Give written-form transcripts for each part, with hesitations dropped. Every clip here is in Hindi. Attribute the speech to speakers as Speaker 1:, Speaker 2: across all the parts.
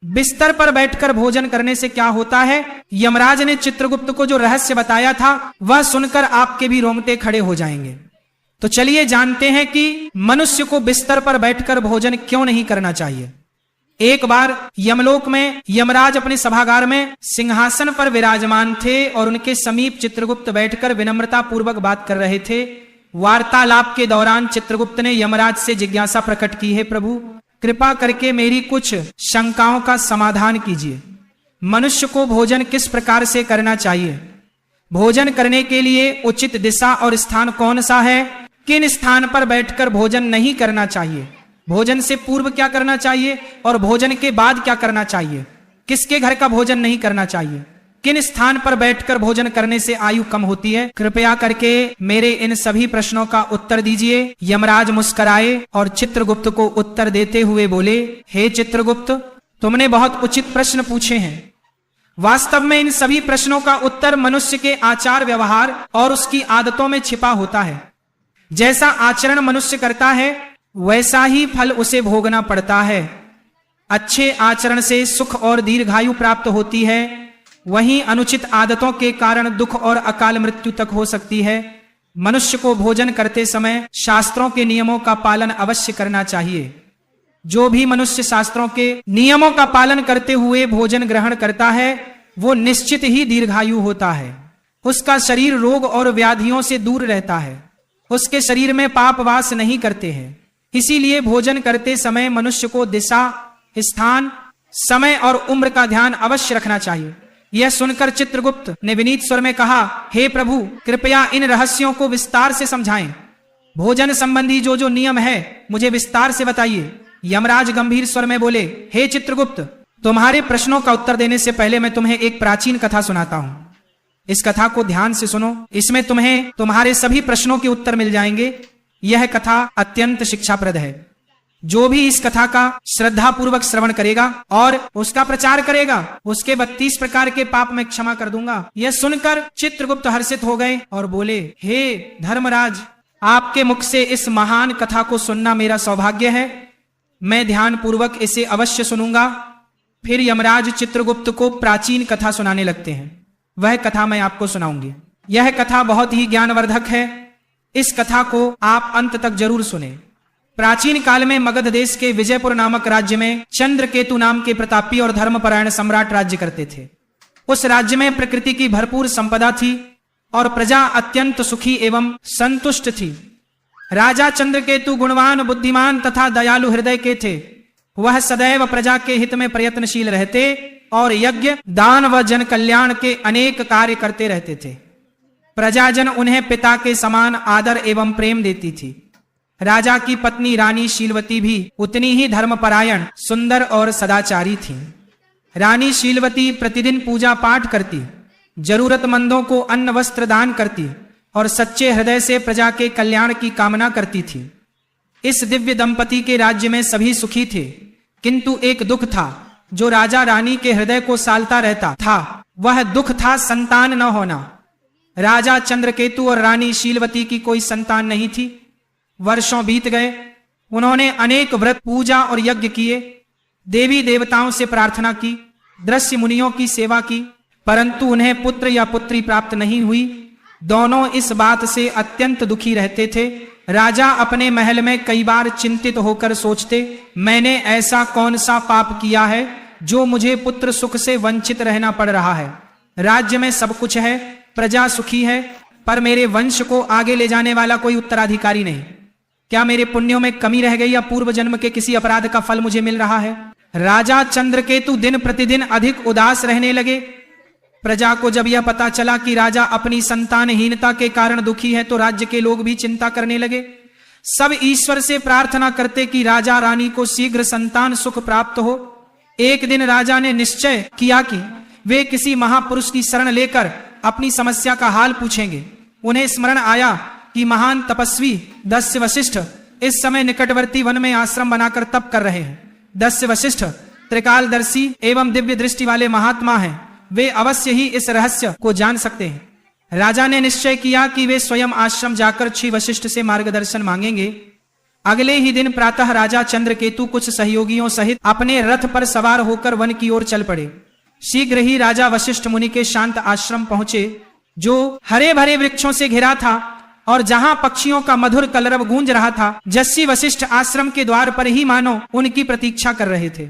Speaker 1: बिस्तर पर बैठकर भोजन करने से क्या होता है। यमराज ने चित्रगुप्त को जो रहस्य बताया था वह सुनकर आपके भी रोंगटे खड़े हो जाएंगे। तो चलिए जानते हैं कि मनुष्य को बिस्तर पर बैठकर भोजन क्यों नहीं करना चाहिए। एक बार यमलोक में यमराज अपने सभागार में सिंहासन पर विराजमान थे और उनके समीप चित्रगुप्त बैठकर विनम्रता पूर्वक बात कर रहे थे। वार्तालाप के दौरान चित्रगुप्त ने यमराज से जिज्ञासा प्रकट की है, प्रभु कृपा करके मेरी कुछ शंकाओं का समाधान कीजिए। मनुष्य को भोजन किस प्रकार से करना चाहिए, भोजन करने के लिए उचित दिशा और स्थान कौन सा है, किन स्थान पर बैठकर भोजन नहीं करना चाहिए, भोजन से पूर्व क्या करना चाहिए और भोजन के बाद क्या करना चाहिए, किसके घर का भोजन नहीं करना चाहिए, किन स्थान पर बैठकर भोजन करने से आयु कम होती है। कृपया करके मेरे इन सभी प्रश्नों का उत्तर दीजिए। यमराज मुस्कुराए और चित्रगुप्त को उत्तर देते हुए बोले, हे चित्रगुप्त, तुमने बहुत उचित प्रश्न पूछे हैं। वास्तव में इन सभी प्रश्नों का उत्तर मनुष्य के आचार व्यवहार और उसकी आदतों में छिपा होता है। जैसा आचरण मनुष्य करता है वैसा ही फल उसे भोगना पड़ता है। अच्छे आचरण से सुख और दीर्घायु प्राप्त होती है, वहीं अनुचित आदतों के कारण दुख और अकाल मृत्यु तक हो सकती है। मनुष्य को भोजन करते समय शास्त्रों के नियमों का पालन अवश्य करना चाहिए। जो भी मनुष्य शास्त्रों के नियमों का पालन करते हुए भोजन ग्रहण करता है वो निश्चित ही दीर्घायु होता है। उसका शरीर रोग और व्याधियों से दूर रहता है, उसके शरीर में पाप वास नहीं करते हैं। इसीलिए भोजन करते समय मनुष्य को दिशा, स्थान, समय और उम्र का ध्यान अवश्य रखना चाहिए। यह सुनकर चित्रगुप्त ने विनीत स्वर में कहा, हे प्रभु कृपया इन रहस्यों को विस्तार से समझाएं। भोजन संबंधी जो जो नियम है मुझे विस्तार से बताइए। यमराज गंभीर स्वर में बोले, हे चित्रगुप्त, तुम्हारे प्रश्नों का उत्तर देने से पहले मैं तुम्हें एक प्राचीन कथा सुनाता हूं। इस कथा को ध्यान से सुनो, इसमें तुम्हें तुम्हारे सभी प्रश्नों के उत्तर मिल जाएंगे। यह कथा अत्यंत शिक्षाप्रद है। जो भी इस कथा का श्रद्धा पूर्वक श्रवण करेगा और उसका प्रचार करेगा उसके 32 प्रकार के पाप मैं क्षमा कर दूंगा। यह सुनकर चित्रगुप्त हर्षित हो गए और बोले, हे धर्मराज, आपके मुख से इस महान कथा को सुनना मेरा सौभाग्य है। मैं ध्यान पूर्वक इसे अवश्य सुनूंगा। फिर यमराज चित्रगुप्त को प्राचीन कथा सुनाने लगते हैं। वह कथा मैं आपको सुनाऊंगी। यह कथा बहुत ही ज्ञानवर्धक है। इस कथा को आप अंत तक जरूर सुने। प्राचीन काल में मगध देश के विजयपुर नामक राज्य में चंद्रकेतु नाम के प्रतापी और धर्मपरायण सम्राट राज्य करते थे। उस राज्य में प्रकृति की भरपूर संपदा थी और प्रजा अत्यंत सुखी एवं संतुष्ट थी। राजा चंद्रकेतु गुणवान, बुद्धिमान तथा दयालु हृदय के थे। वह सदैव प्रजा के हित में प्रयत्नशील रहते और यज्ञ, दान व जन कल्याण के अनेक कार्य करते रहते थे। प्रजाजन उन्हें पिता के समान आदर एवं प्रेम देती थी। राजा की पत्नी रानी शीलवती भी उतनी ही धर्मपरायण, सुंदर और सदाचारी थी। रानी शीलवती प्रतिदिन पूजा पाठ करती, जरूरतमंदों को अन्न वस्त्र दान करती और सच्चे हृदय से प्रजा के कल्याण की कामना करती थी। इस दिव्य दंपति के राज्य में सभी सुखी थे, किंतु एक दुख था जो राजा रानी के हृदय को सालता रहता था। वह दुख था संतान न होना। राजा चंद्रकेतु और रानी शीलवती की कोई संतान नहीं थी। वर्षों बीत गए। उन्होंने अनेक व्रत, पूजा और यज्ञ किए, देवी देवताओं से प्रार्थना की, दृश्य मुनियों की सेवा की, परंतु उन्हें पुत्र या पुत्री प्राप्त नहीं हुई। दोनों इस बात से अत्यंत दुखी रहते थे। राजा अपने महल में कई बार चिंतित होकर सोचते, मैंने ऐसा कौन सा पाप किया है जो मुझे पुत्र सुख से वंचित रहना पड़ रहा है। राज्य में सब कुछ है, प्रजा सुखी है, पर मेरे वंश को आगे ले जाने वाला कोई उत्तराधिकारी नहीं। क्या मेरे पुण्यों में कमी रह गई या पूर्व जन्म के किसी अपराध का फल मुझे मिल रहा है। राजा चंद्रकेतु दिन प्रतिदिन अधिक उदास रहने लगे। प्रजा को जब यह पता चला कि राजा अपनी संतानहीनता के कारण दुखी है तो राज्य के लोग भी चिंता करने लगे। सब ईश्वर से प्रार्थना करते कि राजा रानी को शीघ्र संतान सुख प्राप्त हो। एक दिन राजा ने निश्चय किया कि वे किसी महापुरुष की शरण लेकर अपनी समस्या का हाल पूछेंगे। उन्हें स्मरण आया कि महान तपस्वी दस्य वशिष्ठ इस समय निकटवर्ती वन में आश्रम बनाकर तप कर रहे हैं। दस्य वशिष्ठ त्रिकालदर्शी एवं दिव्य दृष्टि वाले महात्मा हैं। वे अवश्य ही इस रहस्य को जान सकते हैं। राजा ने निश्चय किया कि वे स्वयं आश्रम जाकर श्री वशिष्ठ से मार्गदर्शन मांगेंगे। अगले ही दिन प्रातः राजा चंद्रकेतु कुछ सहयोगियों सहित अपने रथ पर सवार होकर वन की ओर चल पड़े। शीघ्र ही राजा वशिष्ठ मुनि के शांत आश्रम पहुंचे, जो हरे भरे वृक्षों से घिरा था और जहां पक्षियों का मधुर कलरव गूंज रहा था। जस्सी वशिष्ठ आश्रम के द्वार पर ही मानो उनकी प्रतीक्षा कर रहे थे।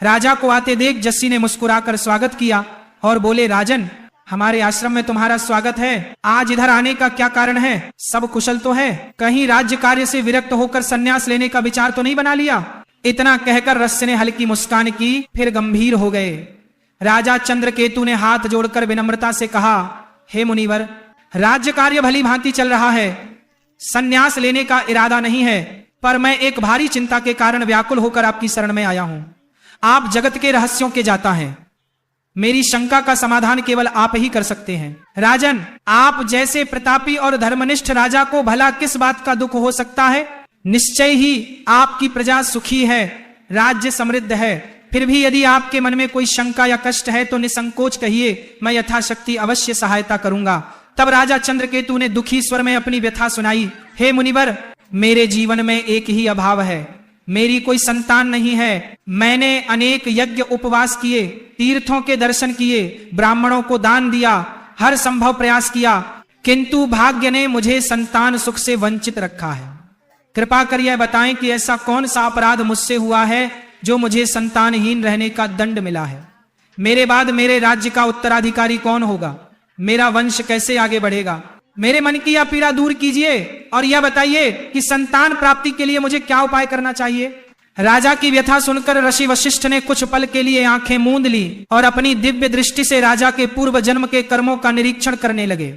Speaker 1: राजा को आते देख जस्सी ने मुस्कुराकर स्वागत किया और बोले, राजन, हमारे आश्रम में तुम्हारा स्वागत है। आज इधर आने का क्या कारण है? सब कुशल तो है? कहीं राज्य कार्य से विरक्त होकर संन्यास लेने का विचार तो नहीं बना लिया? इतना कहकर रस्य ने हल्की मुस्कान की, फिर गंभीर हो गए। राजा चंद्रकेतु ने हाथ जोड़कर विनम्रता से कहा, हे मुनिवर, राज्य कार्य भली भांति चल रहा है, संन्यास लेने का इरादा नहीं है, पर मैं एक भारी चिंता के कारण व्याकुल होकर आपकी शरण में आया हूं। आप जगत के रहस्यों के जाता हैं, मेरी शंका का समाधान केवल आप ही कर सकते हैं। राजन, आप जैसे प्रतापी और धर्मनिष्ठ राजा को भला किस बात का दुख हो सकता है? निश्चय ही आपकी प्रजा सुखी है, राज्य समृद्ध है। फिर भी यदि आपके मन में कोई शंका या कष्ट है तो निसंकोच कहिए, मैं यथाशक्ति अवश्य सहायता करूंगा। तब राजा चंद्रकेतु ने दुखी स्वर में अपनी व्यथा सुनाई। हे मुनिवर, मेरे जीवन में एक ही अभाव है, मेरी कोई संतान नहीं है। मैंने अनेक यज्ञ उपवास किए, तीर्थों के दर्शन किए, ब्राह्मणों को दान दिया, हर संभव प्रयास किया, किंतु भाग्य ने मुझे संतान सुख से वंचित रखा है। कृपा कर यह बताएं कि ऐसा कौन सा अपराध मुझसे हुआ है जो मुझे संतानहीन रहने का दंड मिला है? मेरे बाद मेरे राज्य का उत्तराधिकारी कौन होगा? मेरा वंश कैसे आगे बढ़ेगा? मेरे मन की यह पीड़ा दूर कीजिए और यह बताइए कि संतान प्राप्ति के लिए मुझे क्या उपाय करना चाहिए। राजा की व्यथा सुनकर ऋषि वशिष्ठ ने कुछ पल के लिए आंखें मूंद ली और अपनी दिव्य दृष्टि से राजा के पूर्व जन्म के कर्मों का निरीक्षण करने लगे।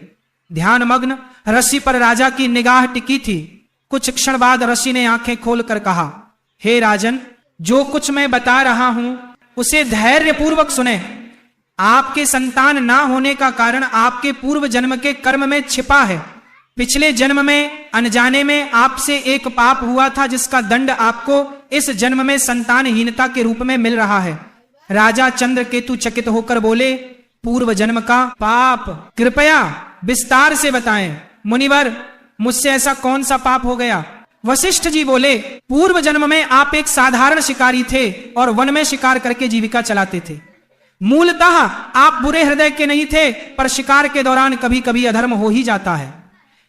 Speaker 1: ध्यान मग्न ऋषि पर राजा की निगाह टिकी थी। कुछ क्षण बाद ऋषि ने आंखें खोलकर कहा, हे राजन, जो कुछ मैं बता रहा हूं उसे धैर्य पूर्वक सुने। आपके संतान ना होने का कारण आपके पूर्व जन्म के कर्म में छिपा है। पिछले जन्म में अनजाने में आपसे एक पाप हुआ था, जिसका दंड आपको इस जन्म में संतानहीनता के रूप में मिल रहा है। राजा चंद्रकेतु चकित होकर बोले, पूर्व जन्म का पाप? कृपया विस्तार से बताएं। मुनिवर, मुझसे ऐसा कौन सा पाप हो गया? वशिष्ठ जी बोले, पूर्व जन्म में आप एक साधारण शिकारी थे और वन में शिकार करके जीविका चलाते थे। मूलतः आप बुरे हृदय के नहीं थे, पर शिकार के दौरान कभी कभी अधर्म हो ही जाता है।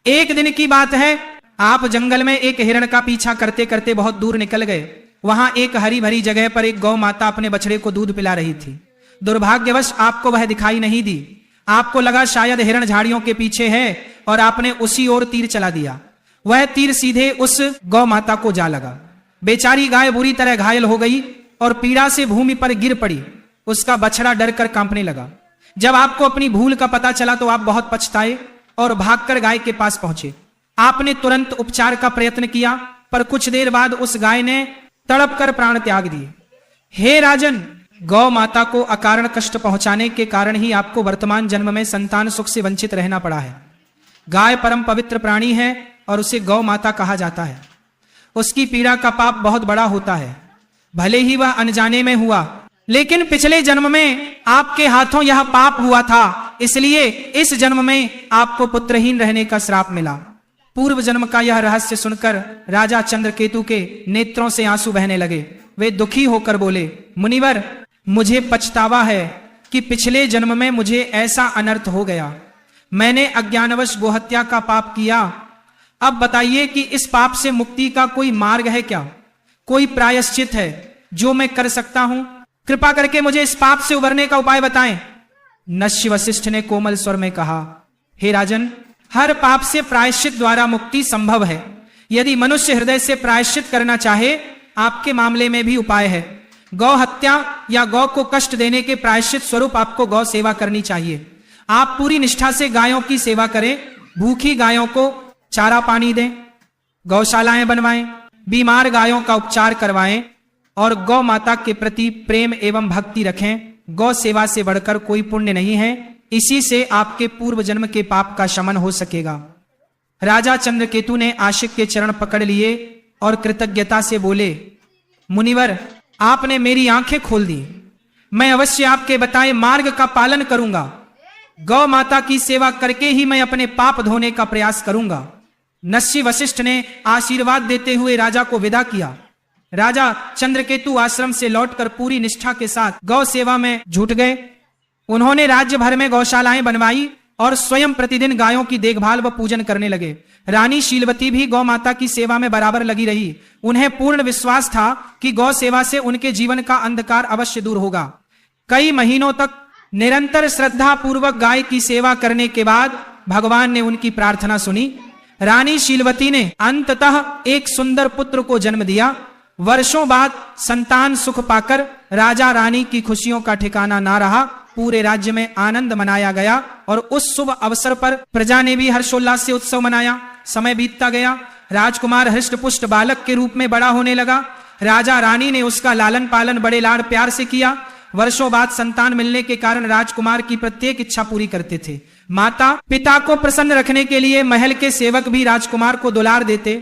Speaker 1: एक दिन की बात है, आप जंगल में एक हिरण का पीछा करते करते बहुत दूर निकल गए। वहां एक हरी भरी जगह पर एक गौ माता अपने बछड़े को दूध पिला रही थी। दुर्भाग्यवश आपको वह दिखाई नहीं दी। आपको लगा शायद हिरण झाड़ियों के पीछे है और आपने उसी ओर तीर चला दिया। वह तीर सीधे उस गौ माता को जा लगा। बेचारी गाय बुरी तरह घायल हो गई और पीड़ा से भूमि पर गिर पड़ी। उसका बछड़ा डरकर कांपने लगा। जब आपको अपनी भूल का पता चला तो आप बहुत पछताए और भागकर गाय के पास पहुंचे। आपने तुरंत उपचार का प्रयत्न किया, पर कुछ देर बाद उस गाय ने तड़प कर प्राण त्याग दिए। हे राजन, गौ माता को अकारण कष्ट पहुंचाने के कारण ही आपको वर्तमान जन्म में संतान सुख से वंचित रहना पड़ा है। गाय परम पवित्र प्राणी है और उसे गौ माता कहा जाता है। उसकी पीड़ा का पाप बहुत बड़ा होता है। भले ही वह अनजाने में हुआ, लेकिन पिछले जन्म में आपके हाथों यह पाप हुआ था, इसलिए इस जन्म में आपको पुत्रहीन रहने का श्राप मिला। पूर्व जन्म का यह रहस्य सुनकर राजा चंद्रकेतु के नेत्रों से आंसू बहने लगे। वे दुखी होकर बोले, मुनिवर, मुझे पछतावा है कि पिछले जन्म में मुझे ऐसा अनर्थ हो गया। मैंने अज्ञानवश गोहत्या का पाप किया। अब बताइए कि इस पाप से मुक्ति का कोई मार्ग है क्या? कोई प्रायश्चित है जो मैं कर सकता हूं? कृपा करके मुझे इस पाप से उबरने का उपाय बताएं। नश्य वशिष्ठ ने कोमल स्वर में कहा, हे राजन, हर पाप से प्रायश्चित द्वारा मुक्ति संभव है। यदि मनुष्य हृदय से प्रायश्चित करना चाहे, आपके मामले में भी उपाय है। गौ हत्या या गौ को कष्ट देने के प्रायश्चित स्वरूप आपको गौ सेवा करनी चाहिए। आप पूरी निष्ठा से गायों की सेवा करें, भूखी गायों को चारा पानी दें, गौशालाएं बनवाएं, बीमार गायों का उपचार करवाएं और गौ माता के प्रति प्रेम एवं भक्ति रखें। गौ सेवा से बढ़कर कोई पुण्य नहीं है। इसी से आपके पूर्व जन्म के पाप का शमन हो सकेगा। राजा चंद्रकेतु ने आशिक के चरण पकड़ लिए और कृतज्ञता से बोले, मुनिवर, आपने मेरी आंखें खोल दी। मैं अवश्य आपके बताए मार्ग का पालन करूंगा। गौ माता की सेवा करके ही मैं अपने पाप धोने का प्रयास करूंगा। नस्सी वशिष्ठ ने आशीर्वाद देते हुए राजा को विदा किया। राजा चंद्रकेतु आश्रम से लौटकर पूरी निष्ठा के साथ गौ सेवा में जुट गए। उन्होंने राज्य भर में गौशालाएं बनवाई और स्वयं प्रतिदिन गायों की देखभाल व पूजन करने लगे। रानी शीलवती भी गौ माता की सेवा में बराबर लगी रही। उन्हें पूर्ण विश्वास था कि गौ सेवा से उनके जीवन का अंधकार अवश्य दूर होगा। कई महीनों तक निरंतर श्रद्धा पूर्वक गाय की सेवा करने के बाद भगवान ने उनकी प्रार्थना सुनी। रानी शीलवती ने अंततः एक सुंदर पुत्र को जन्म दिया। वर्षों बाद संतान सुख पाकर राजा रानी की खुशियों का ठिकाना ना रहा। पूरे राज्य में आनंद मनाया गया और उस शुभ अवसर पर प्रजा ने भी हर्षोल्लास से उत्सव मनाया। समय बीतता गया। राजकुमार हृष्टपुष्ट बालक के रूप में बड़ा होने लगा। राजा रानी ने उसका लालन पालन बड़े लाड़ प्यार से किया। वर्षों बाद संतान मिलने के कारण राजकुमार की प्रत्येक इच्छा पूरी करते थे। माता पिता को प्रसन्न रखने के लिए महल के सेवक भी राजकुमार को दुलार देते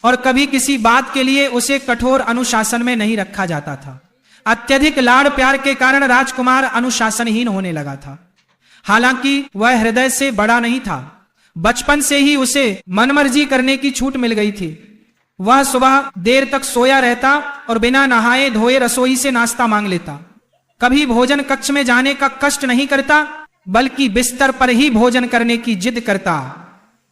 Speaker 1: और कभी किसी बात के लिए उसे कठोर अनुशासन में नहीं रखा जाता था। अत्यधिक लाड़ प्यार के कारण राजकुमार अनुशासनहीन होने लगा था। हालांकि वह हृदय से बड़ा नहीं था। बचपन से ही उसे मनमर्जी करने की छूट मिल गई थी। वह सुबह देर तक सोया रहता और बिना नहाए धोए रसोई से नाश्ता मांग लेता। कभी भोजन कक्ष में जाने का कष्ट नहीं करता, बल्कि बिस्तर पर ही भोजन करने की जिद करता।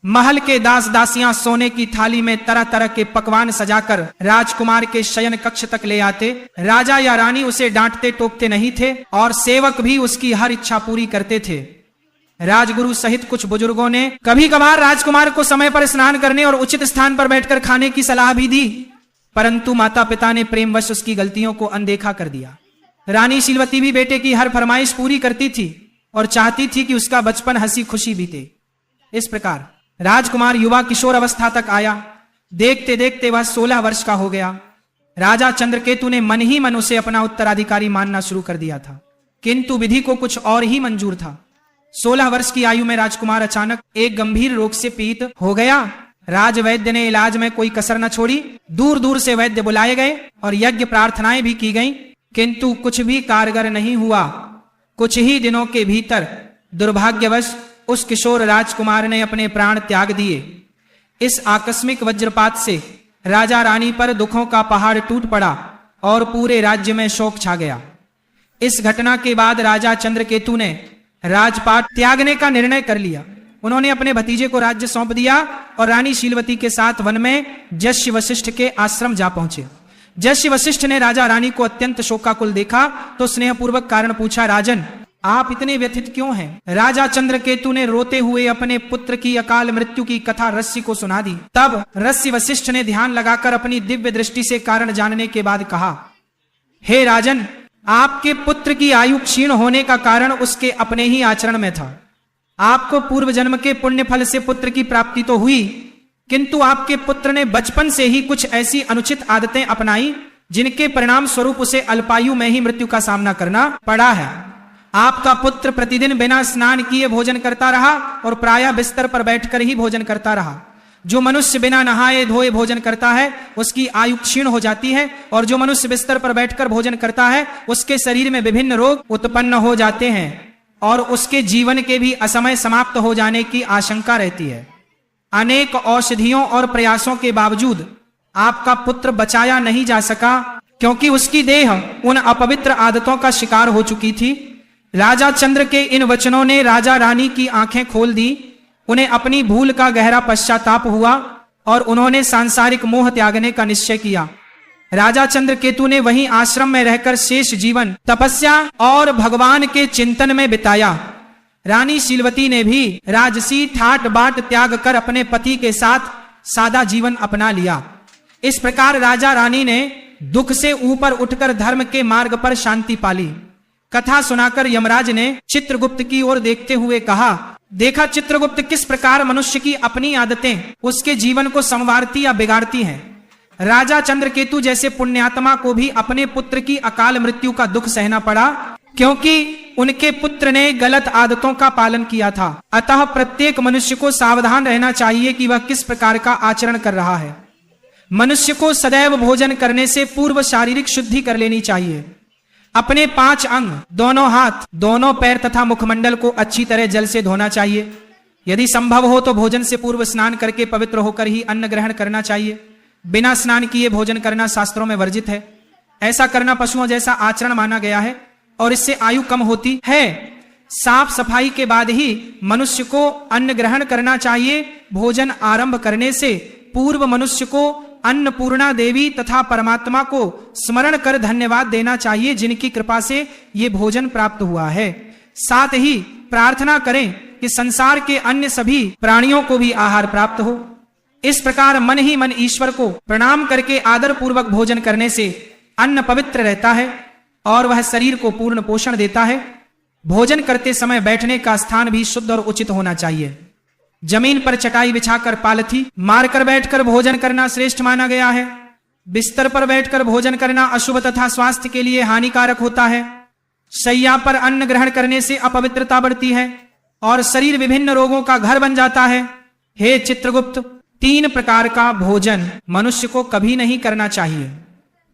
Speaker 1: महल के दास दासियां सोने की थाली में तरह तरह के पकवान सजाकर राजकुमार के शयन कक्ष तक ले आते। राजा या रानी उसे डांटते टोकते नहीं थे और सेवक भी उसकी हर इच्छा पूरी करते थे। राजगुरु सहित कुछ बुजुर्गों ने कभी कभार राजकुमार को समय पर स्नान करने और उचित स्थान पर बैठकर खाने की सलाह भी दी, परंतु माता पिता ने प्रेमवश उसकी गलतियों को अनदेखा कर दिया। रानी शीलवती भी बेटे की हर फरमाइश पूरी करती थी और चाहती थी कि उसका बचपन हंसी खुशी बीते। इस प्रकार राजकुमार युवा किशोर अवस्था तक आया। देखते देखते वह 16 वर्ष का हो गया। राजा चंद्रकेतु ने मन ही मन उसे अपना उत्तराधिकारी मानना शुरू कर दिया था, किंतु विधि को कुछ और ही मंजूर था। 16 वर्ष की आयु में राजकुमार अचानक एक गंभीर रोग से पीड़ित हो गया। राजवैद्य ने इलाज में कोई कसर न छोड़ी। दूर दूर से वैद्य बुलाए गए और यज्ञ प्रार्थनाएं भी की गईं, किंतु कुछ भी कारगर नहीं हुआ। कुछ ही दिनों के भीतर दुर्भाग्यवश उस किशोर राजकुमार ने अपने प्राण त्याग दिए। इस आकस्मिक वज्रपात से राजा रानी पर दुखों का पहाड़ टूट पड़ा और पूरे राज्य में शोक छा गया। इस घटना के बाद राजा चंद्रकेतु ने राजपाट त्यागने का निर्णय कर लिया। उन्होंने अपने भतीजे को राज्य सौंप दिया और रानी शीलवती के साथ वन में जस्य वशिष्ठ के आश्रम जा पहुंचे। जस्य वशिष्ठ ने राजा रानी को अत्यंत शोकाकुल देखा तो स्नेहपूर्वक कारण पूछा, राजन आप इतने व्यथित क्यों हैं? राजा चंद्रकेतु ने रोते हुए अपने पुत्र की अकाल मृत्यु की कथा रस्सी को सुना दी। तब रस्सी वशिष्ठ ने ध्यान लगाकर अपनी दिव्य दृष्टि से कारण जानने के बाद कहा, हे राजन, आपके पुत्र की आयु क्षीण होने का कारण उसके अपने ही आचरण में था। आपको पूर्व जन्म के पुण्य फल से पुत्र की प्राप्ति तो हुई, किंतु आपके पुत्र ने बचपन से ही कुछ ऐसी अनुचित आदतें अपनाई जिनके परिणाम स्वरूप उसे अल्पायु में ही मृत्यु का सामना करना पड़ा है। आपका पुत्र प्रतिदिन बिना स्नान किए भोजन करता रहा और प्रायः बिस्तर पर बैठकर ही भोजन करता रहा। जो मनुष्य बिना नहाए धोए भोजन करता है उसकी आयु क्षीण हो जाती है, और जो मनुष्य बिस्तर पर बैठकर भोजन करता है उसके शरीर में विभिन्न रोग उत्पन्न हो जाते हैं और उसके जीवन के भी असमय समाप्त हो जाने की आशंका रहती है। अनेक औषधियों और प्रयासों के बावजूद आपका पुत्र बचाया नहीं जा सका, क्योंकि उसकी देह उन अपवित्र आदतों का शिकार हो चुकी थी। राजा चंद्र के इन वचनों ने राजा रानी की आंखें खोल दी। उन्हें अपनी भूल का गहरा पश्चाताप हुआ और उन्होंने सांसारिक मोह त्यागने का निश्चय किया। राजा चंद्रकेतु ने वहीं आश्रम में रहकर शेष जीवन तपस्या और भगवान के चिंतन में बिताया। रानी शीलवती ने भी राजसी ठाट बाट त्याग कर अपने पति के साथ सादा जीवन अपना लिया। इस प्रकार राजा रानी ने दुख से ऊपर उठकर धर्म के मार्ग पर शांति पाली। कथा सुनाकर यमराज ने चित्रगुप्त की ओर देखते हुए कहा, देखा चित्रगुप्त, किस प्रकार मनुष्य की अपनी आदतें उसके जीवन को संवारती या बिगाड़ती हैं। राजा चंद्रकेतु जैसे पुण्यात्मा को भी अपने पुत्र की अकाल मृत्यु का दुख सहना पड़ा, क्योंकि उनके पुत्र ने गलत आदतों का पालन किया था। अतः प्रत्येक मनुष्य को सावधान रहना चाहिए कि वह किस प्रकार का आचरण कर रहा है। मनुष्य को सदैव भोजन करने से पूर्व शारीरिक शुद्धि कर लेनी चाहिए। अपने 5 अंग, दोनों हाथ, दोनों पैर तथा मुखमंडल को अच्छी तरह जल से धोना चाहिए। यदि संभव हो तो भोजन से पूर्व स्नान करके पवित्र होकर ही अन्न ग्रहण करना चाहिए। बिना स्नान किए भोजन करना शास्त्रों में वर्जित है। ऐसा करना पशुओं जैसा आचरण माना गया है और इससे आयु कम होती है। साफ सफाई के बाद ही मनुष्य को अन्न ग्रहण करना चाहिए। भोजन आरंभ करने से पूर्व मनुष्य को अन्नपूर्णा देवी तथा परमात्मा को स्मरण कर धन्यवाद देना चाहिए, जिनकी कृपा से ये भोजन प्राप्त हुआ है। साथ ही प्रार्थना करें कि संसार के अन्य सभी प्राणियों को भी आहार प्राप्त हो। इस प्रकार मन ही मन ईश्वर को प्रणाम करके आदर पूर्वक भोजन करने से अन्न पवित्र रहता है और वह शरीर को पूर्ण पोषण देता है। भोजन करते समय बैठने का स्थान भी शुद्ध और उचित होना चाहिए। जमीन पर चटाई बिछाकर पालथी मारकर बैठकर भोजन करना श्रेष्ठ माना गया है। बिस्तर पर बैठकर भोजन करना अशुभ तथा स्वास्थ्य के लिए हानिकारक होता है। शैया पर अन्न ग्रहण करने से अपवित्रता बढ़ती है और शरीर विभिन्न रोगों का घर बन जाता है। हे चित्रगुप्त, 3 प्रकार का भोजन मनुष्य को कभी नहीं करना चाहिए।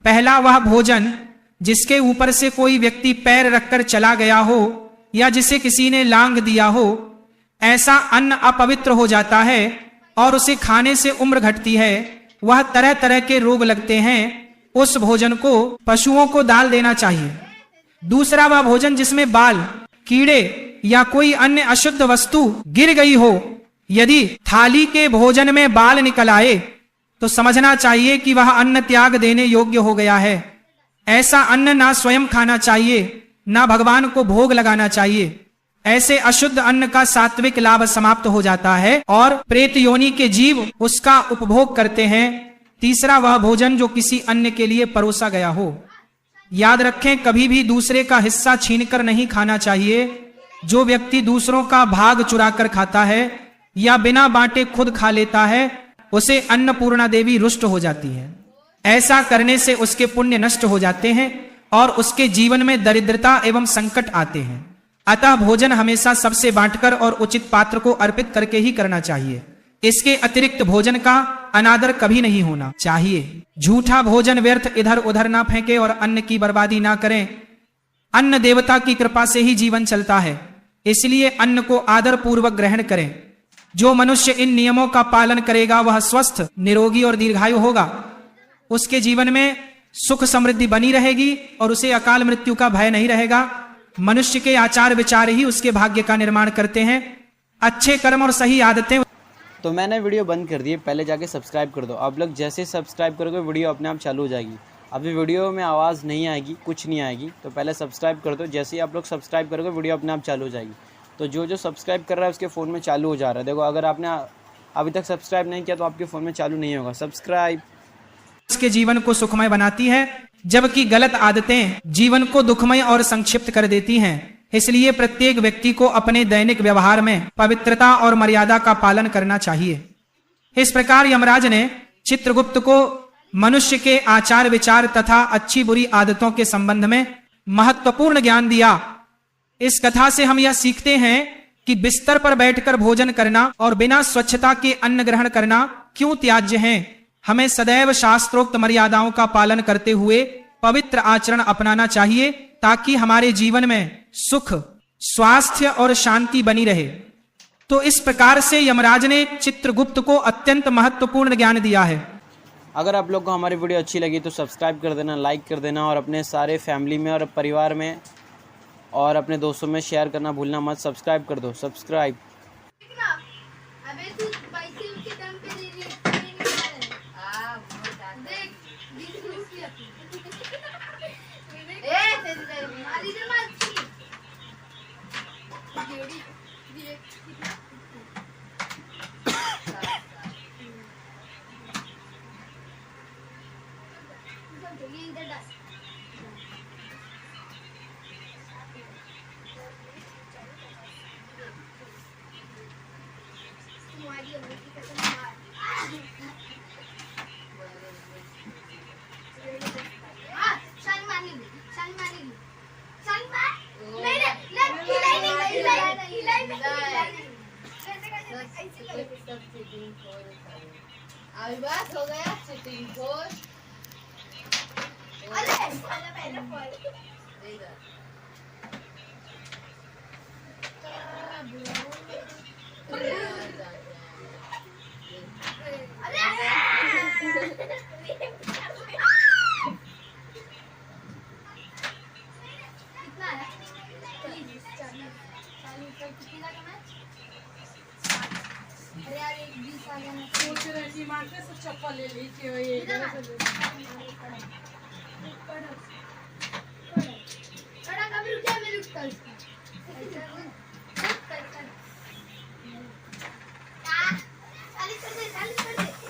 Speaker 1: पहला वह भोजन जिसके ऊपर से कोई व्यक्ति पैर रखकर चला गया हो या जिसे किसी ने लांग दिया हो, ऐसा अन्न अपवित्र हो जाता है और उसे खाने से उम्र घटती है। वह तरह तरह के रोग लगते हैं। उस भोजन को पशुओं को डाल देना चाहिए। दूसरा वह भोजन जिसमें बाल, कीड़े या कोई अन्य अशुद्ध वस्तु गिर गई हो। यदि थाली के भोजन में बाल निकल आए तो समझना चाहिए कि वह अन्न त्याग देने योग्य हो गया है। ऐसा अन्न ना स्वयं खाना चाहिए, ना भगवान को भोग लगाना चाहिए। ऐसे अशुद्ध अन्न का सात्विक लाभ समाप्त हो जाता है और प्रेत योनि के जीव उसका उपभोग करते हैं। तीसरा वह भोजन जो किसी अन्य के लिए परोसा गया हो। याद रखें, कभी भी दूसरे का हिस्सा छीनकर नहीं खाना चाहिए। जो व्यक्ति दूसरों का भाग चुराकर खाता है या बिना बांटे खुद खा लेता है, उसे अन्नपूर्णा देवी रुष्ट हो जाती है। ऐसा करने से उसके पुण्य नष्ट हो जाते हैं और उसके जीवन में दरिद्रता एवं संकट आते हैं। अतः भोजन हमेशा सबसे बांटकर और उचित पात्र को अर्पित करके ही करना चाहिए। इसके अतिरिक्त भोजन का अनादर कभी नहीं होना चाहिए। झूठा भोजन व्यर्थ इधर उधर ना फेंके और अन्न की बर्बादी ना करें। अन्न देवता की कृपा से ही जीवन चलता है, इसलिए अन्न को आदर पूर्वक ग्रहण करें। जो मनुष्य इन नियमों का पालन करेगा वह स्वस्थ, निरोगी और दीर्घायु होगा। उसके जीवन में सुख समृद्धि बनी रहेगी और उसे अकाल मृत्यु का भय नहीं रहेगा। मनुष्य के आचार विचार ही उसके भाग्य का निर्माण करते हैं। अच्छे कर्म और सही आदतें।
Speaker 2: तो मैंने वीडियो बंद कर दी है, पहले जाके सब्सक्राइब कर दो। आप लोग जैसे सब्सक्राइब करोगे वीडियो अपने आप चालू हो जाएगी। अभी वीडियो में आवाज़ नहीं आएगी, कुछ नहीं आएगी, तो पहले सब्सक्राइब कर दो। जैसे ही आप लोग सब्सक्राइब करोगे वीडियो अपने आप चालू हो जाएगी। तो जो सब्सक्राइब कर रहा है उसके फ़ोन में चालू हो जा रहा है। देखो, अगर आपने अभी तक सब्सक्राइब नहीं किया तो आपके फ़ोन में चालू नहीं होगा सब्सक्राइब।
Speaker 1: उसके जीवन को सुखमय बनाती है, जबकि गलत आदतें जीवन को दुखमय और संक्षिप्त कर देती हैं। इसलिए प्रत्येक व्यक्ति को अपने दैनिक व्यवहार में पवित्रता और मर्यादा का पालन करना चाहिए। इस प्रकार यमराज ने चित्रगुप्त को मनुष्य के आचार विचार तथा अच्छी बुरी आदतों के संबंध में महत्वपूर्ण ज्ञान दिया। इस कथा से हम यह सीखते हैं कि बिस्तर पर बैठकर भोजन करना और बिना स्वच्छता के अन्न ग्रहण करना क्यों त्याज्य है। हमें सदैव शास्त्रोक्त मर्यादाओं का पालन करते हुए पवित्र आचरण अपनाना चाहिए, ताकि हमारे जीवन में सुख, स्वास्थ्य और शांति बनी रहे। तो इस प्रकार से यमराज ने चित्रगुप्त को अत्यंत महत्वपूर्ण ज्ञान दिया है।
Speaker 2: अगर आप लोग को हमारी वीडियो अच्छी लगी तो सब्सक्राइब कर देना, लाइक कर देना और अपने सारे फैमिली में और परिवार में और अपने दोस्तों में शेयर करना भूलना मत। सब्सक्राइब कर दो, सब्सक्राइब।
Speaker 3: अभी बात हो गया चिटिंग खोर। अरे कितने का मैच? अरे यार एक 20 आ जाना
Speaker 4: सोच रही थी मार के सब चप्पल ले ली कि ये
Speaker 3: कड़ा कभी रुक जा मैं लुटता उसका चालीस कर दे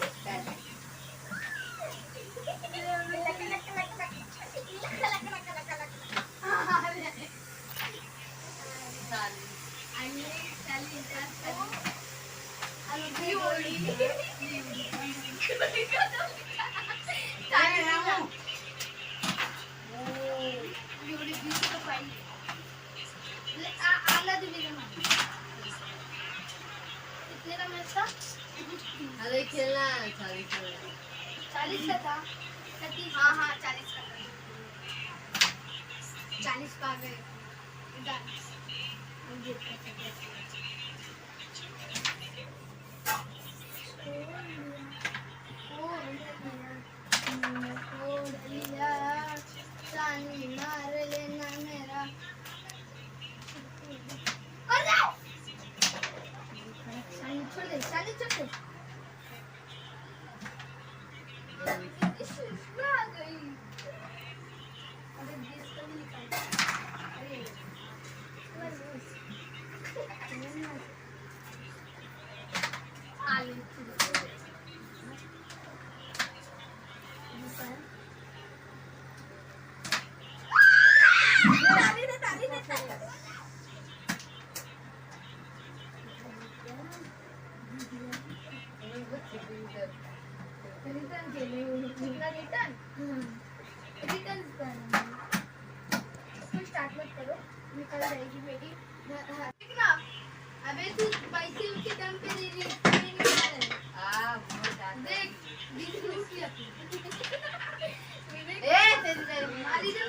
Speaker 4: अरे खेलना
Speaker 3: 40 का था हाँ हाँ 40 का था 40 का गए मार लेना मेरा छोड़ दे इसमें आ गई अरे बीस का भी निकाल अरे आलू रिटर्न के लिए रिटर्न करना इसको स्टार्ट मत करो निकल जाएगी मेरी ना अबे तू पैसे उसके दम पे दे रही है देख 20 लूट लिया ए तेरी मारी दे